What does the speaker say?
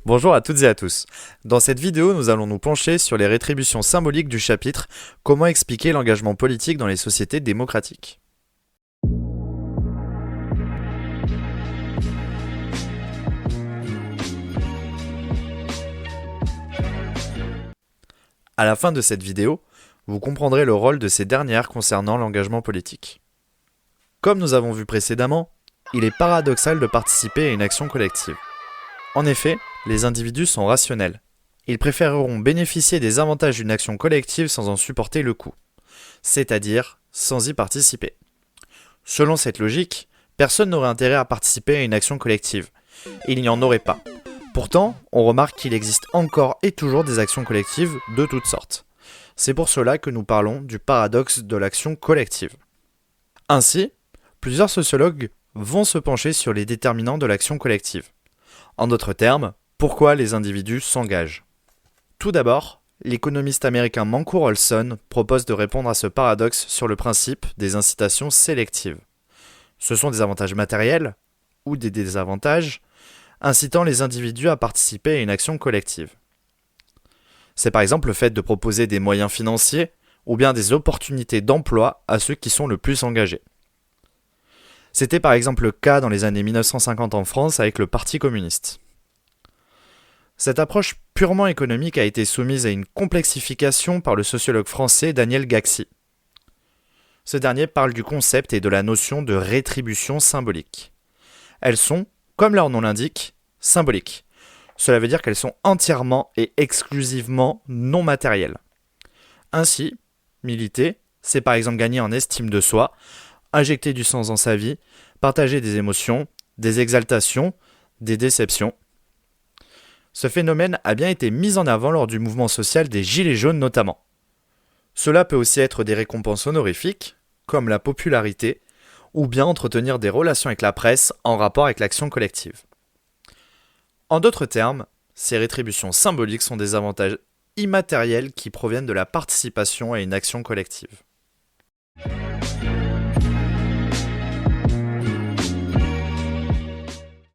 Bonjour à toutes et à tous. Dans cette vidéo, nous allons nous pencher sur les rétributions symboliques du chapitre Comment expliquer l'engagement politique dans les sociétés démocratiques. À la fin de cette vidéo, vous comprendrez le rôle de ces dernières concernant l'engagement politique. Comme nous avons vu précédemment, il est paradoxal de participer à une action collective. En effet, les individus sont rationnels. Ils préféreront bénéficier des avantages d'une action collective sans en supporter le coût, c'est-à-dire sans y participer. Selon cette logique, personne n'aurait intérêt à participer à une action collective. Il n'y en aurait pas. Pourtant, on remarque qu'il existe encore et toujours des actions collectives de toutes sortes. C'est pour cela que nous parlons du paradoxe de l'action collective. Ainsi, plusieurs sociologues vont se pencher sur les déterminants de l'action collective. En d'autres termes, pourquoi les individus s'engagent. Tout d'abord, l'économiste américain Mancour Olson propose de répondre à ce paradoxe sur le principe des incitations sélectives. Ce sont des avantages matériels ou des désavantages incitant les individus à participer à une action collective. C'est par exemple le fait de proposer des moyens financiers ou bien des opportunités d'emploi à ceux qui sont le plus engagés. C'était par exemple le cas dans les années 1950 en France avec le Parti communiste. Cette approche purement économique a été soumise à une complexification par le sociologue français Daniel Gaxi. Ce dernier parle du concept et de la notion de rétribution symbolique. Elles sont, comme leur nom l'indique, symboliques. Cela veut dire qu'elles sont entièrement et exclusivement non matérielles. Ainsi, militer, c'est par exemple gagner en estime de soi, injecter du sens dans sa vie, partager des émotions, des exaltations, des déceptions. Ce phénomène a bien été mis en avant lors du mouvement social des Gilets jaunes notamment. Cela peut aussi être des récompenses honorifiques, comme la popularité, ou bien entretenir des relations avec la presse en rapport avec l'action collective. En d'autres termes, ces rétributions symboliques sont des avantages immatériels qui proviennent de la participation à une action collective.